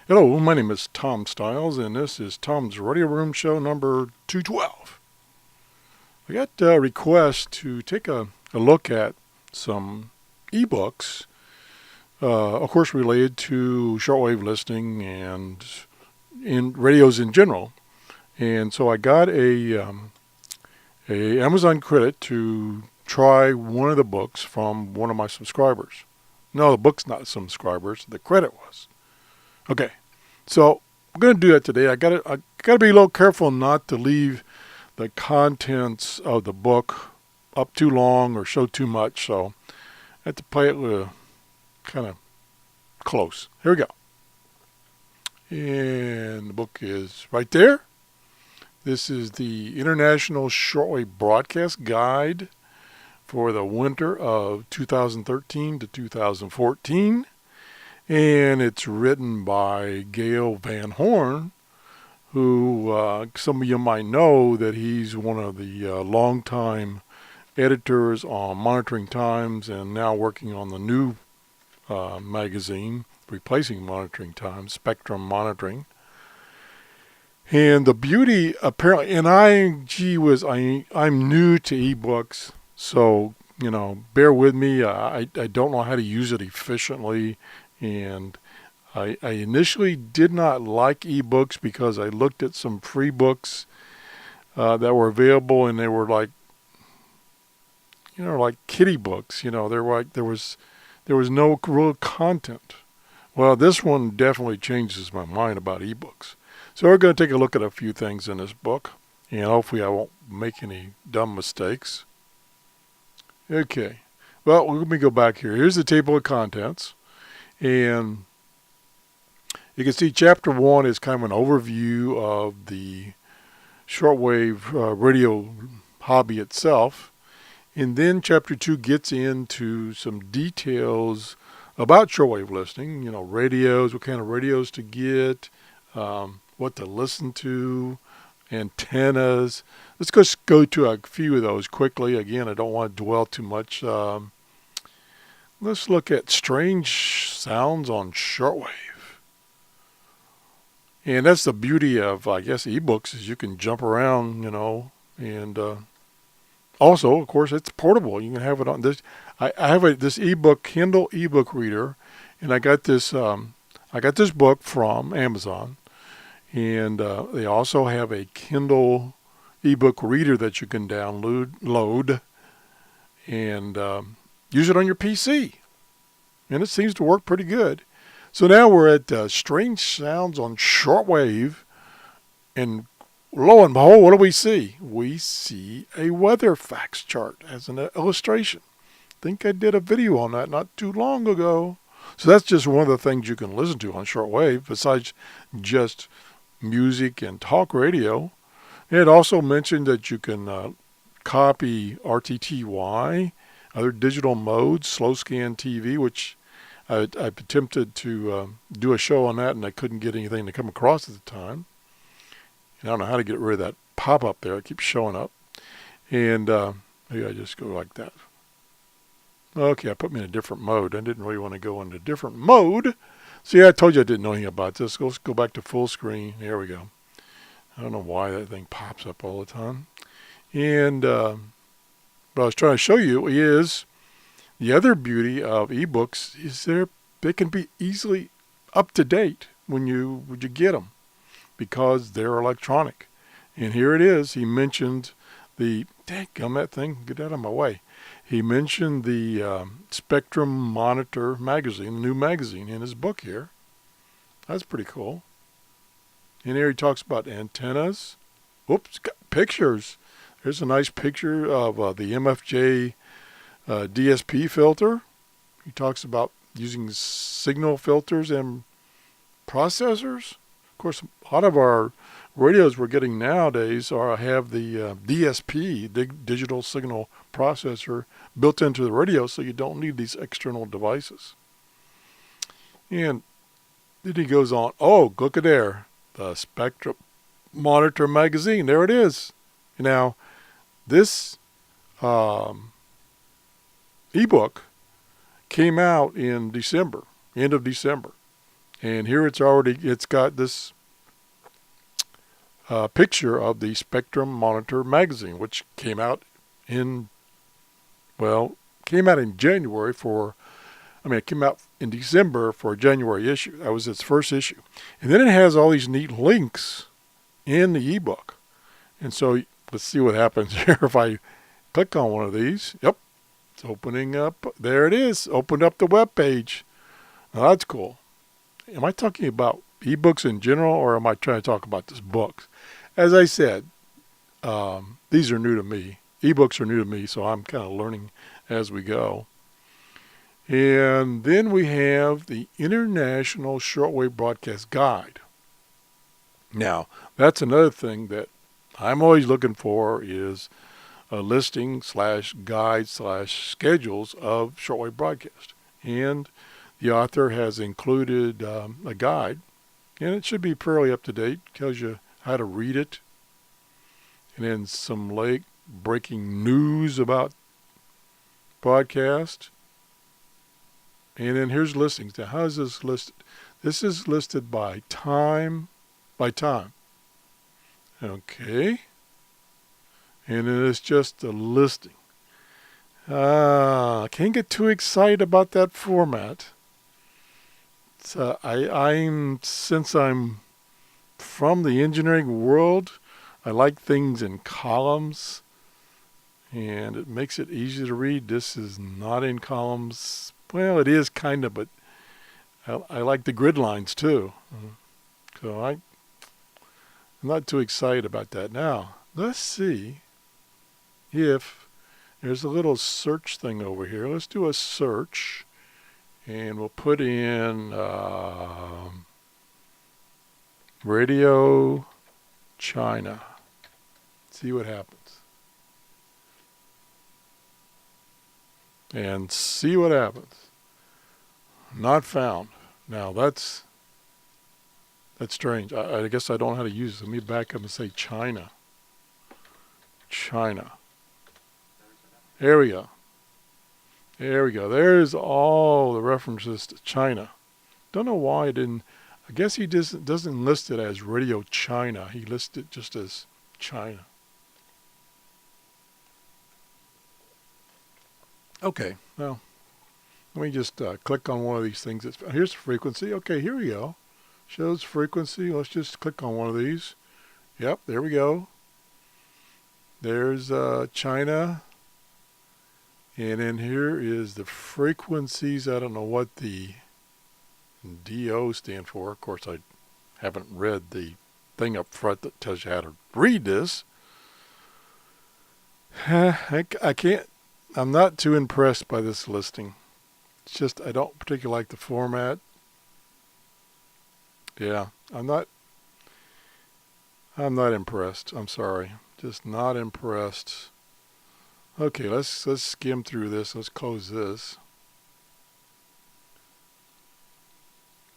Hello, my name is Tom Stiles, and this is Tom's Radio Room Show number 212. I got a request to take a look at some ebooks, of course related to shortwave listening and in radios in general. And so I got a Amazon credit to try one of the books from one of my subscribers. No, the book's not subscribers. The credit was. Okay, so I'm going to do that today. I got to be a little careful not to leave the contents of the book up too long or show too much. So I have to play it kind of close. Here we go. And the book is right there. This is the International Shortwave Broadcast Guide for the winter of 2013 to 2014. And it's written by Gail Van Horn, who some of you might know that he's one of the longtime editors on Monitoring Times and now working on the new magazine, replacing Monitoring Times, Spectrum Monitoring. And the beauty, apparently, and I'm new to ebooks, so, bear with me. I don't know how to use it efficiently. And I initially did not like ebooks because I looked at some free books that were available, and they were like kiddie books. They're like there was no real content. Well, this one definitely changes my mind about ebooks. So we're going to take a look at a few things in this book, and hopefully I won't make any dumb mistakes. Okay, well, let me go back here. Here's the table of contents. And you can see chapter 1 is kind of an overview of the shortwave radio hobby itself. And then chapter 2 gets into some details about shortwave listening, radios, what kind of radios to get, what to listen to, antennas. Let's just go to a few of those quickly. Again, I don't want to dwell too much. Let's look at strange sounds on shortwave. And that's the beauty of, I guess, ebooks is you can jump around, and also, of course, it's portable. You can have it on this. I have this ebook, Kindle ebook reader, and I got this book from Amazon, and they also have a Kindle ebook reader that you can download and use it on your PC. And it seems to work pretty good. So now we're at strange sounds on shortwave. And lo and behold, what do we see? We see a weather facts chart as an illustration. I think I did a video on that not too long ago. So that's just one of the things you can listen to on shortwave besides just music and talk radio. It also mentioned that you can copy RTTY, other digital modes, slow scan TV, which I attempted to do a show on that, and I couldn't get anything to come across at the time. And I don't know how to get rid of that pop-up there. It keeps showing up. And maybe I just go like that. Okay, I put me in a different mode. I didn't really want to go into a different mode. See, I told you I didn't know anything about this. Let's go back to full screen. There we go. I don't know why that thing pops up all the time. And what I was trying to show you is the other beauty of ebooks is they can be easily up to date when you get them because they're electronic. And here it is. He mentioned dadgum that thing, get out of my way. He mentioned the Spectrum Monitor magazine, the new magazine in his book here. That's pretty cool. And here he talks about antennas. Whoops, got pictures. There's a nice picture of the MFJ DSP filter. He talks about using signal filters and processors. Of course, a lot of our radios we're getting nowadays have the DSP, digital signal processor, built into the radio, so you don't need these external devices. And then he goes on. Oh, look at there, the Spectrum Monitor magazine. There it is. Now, this ebook came out in December, end of December. And here it's got this picture of the Spectrum Monitor magazine, which came out in January it came out in December for a January issue. That was its first issue. And then it has all these neat links in the ebook. And so let's see what happens here if I click on one of these. Yep, it's opening up. There it is. Opened up the web page. Now that's cool. Am I talking about ebooks in general, or am I trying to talk about this book? As I said, these are new to me. Ebooks are new to me, so I'm kind of learning as we go. And then we have the International Shortwave Broadcast Guide. Now, that's another thing that I'm always looking for is a listing / guide / schedules of shortwave broadcast. And the author has included a guide, and it should be fairly up to date. Tells you how to read it, and then some late breaking news about broadcast. And then here's listings. Now, how is this listed? This is listed by time. Okay. And then it's just a listing. I can't get too excited about that format. So since I'm from the engineering world, I like things in columns, and it makes it easy to read. This is not in columns. Well, it is kind of, but I like the grid lines too. So I'm not too excited about that. Now, let's see if there's a little search thing over here. Let's do a search, and we'll put in Radio China. See what happens. And see what happens. Not found. Now that's strange. I guess I don't know how to use it. Let me back up and say China. China. There we go. There we go. There's all the references to China. Don't know why it didn't. I guess he doesn't list it as Radio China. He lists it just as China. Okay, well, let me just click on one of these things. Here's the frequency. Okay, here we go. Shows frequency. Let's just click on one of these. Yep, there we go. There's China. And then here is the frequencies. I don't know what the DO stand for. Of course, I haven't read the thing up front that tells you how to read this. I can't. I'm not too impressed by this listing. It's just I don't particularly like the format. Yeah, I'm not impressed. I'm sorry. Just not impressed. Okay, let's skim through this. Let's close this.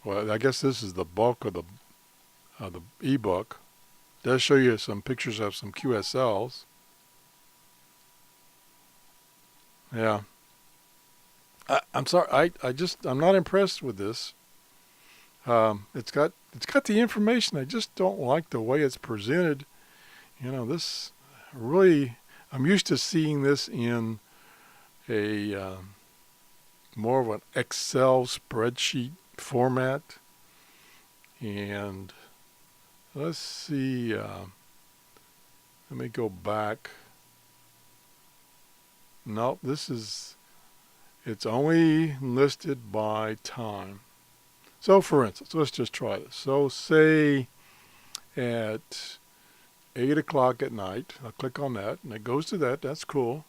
Well, I guess this is the bulk of the ebook. It does show you some pictures of some QSLs. Yeah. I'm sorry. I'm not impressed with this. It's got the information. I just don't like the way it's presented. This really. I'm used to seeing this in a more of an Excel spreadsheet format. And let's see. Let me go back. Nope, it's only listed by time. So for instance, let's just try this. So say at 8 o'clock at night, I'll click on that, and it goes to that. That's cool.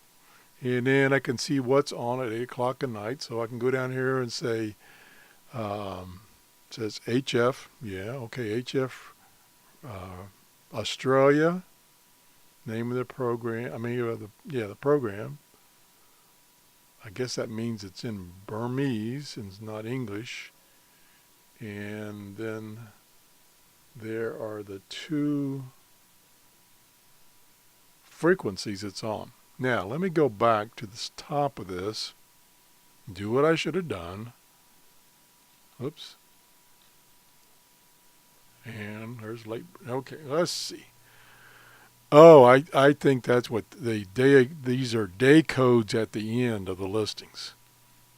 And then I can see what's on at 8 o'clock at night. So I can go down here and say, it says HF. Yeah, okay, HF Australia. Name of the program. The program. I guess that means it's in Burmese and it's not English. And then there are the two frequencies it's on. Now, let me go back to the top of this, do what I should have done. Oops. And there's late. Okay, let's see. Oh, I think that's what these are day codes at the end of the listings.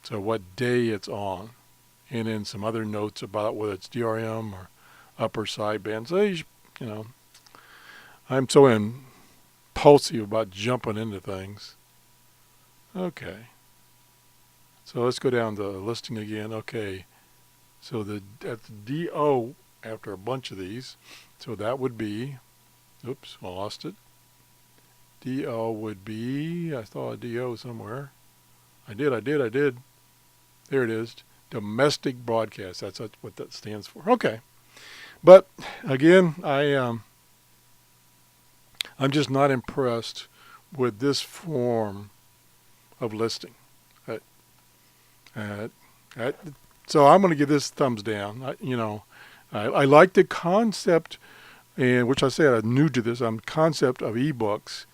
So what day it's on. And then some other notes about whether it's DRM or upper sideband. So, I'm so impulsive about jumping into things. Okay. So let's go down to listing again. Okay. So that's DO after a bunch of these. So that would be, oops, I lost it. DO would be, I saw a DO somewhere. I did. There it is. Domestic broadcast. That's what that stands for. Okay. But again, I'm just not impressed with this form of listing. So I'm going to give this thumbs down. I like the concept, and which I said I'm new to this. Concept of ebooks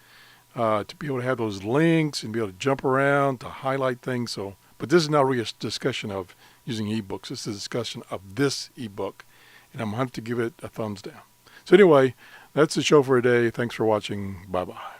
to be able to have those links and be able to jump around to highlight things. So, but this is not really a discussion of using ebooks. This is a discussion of this ebook, and I'm going to have to give it a thumbs down. So anyway, that's the show for today. Thanks for watching. Bye bye.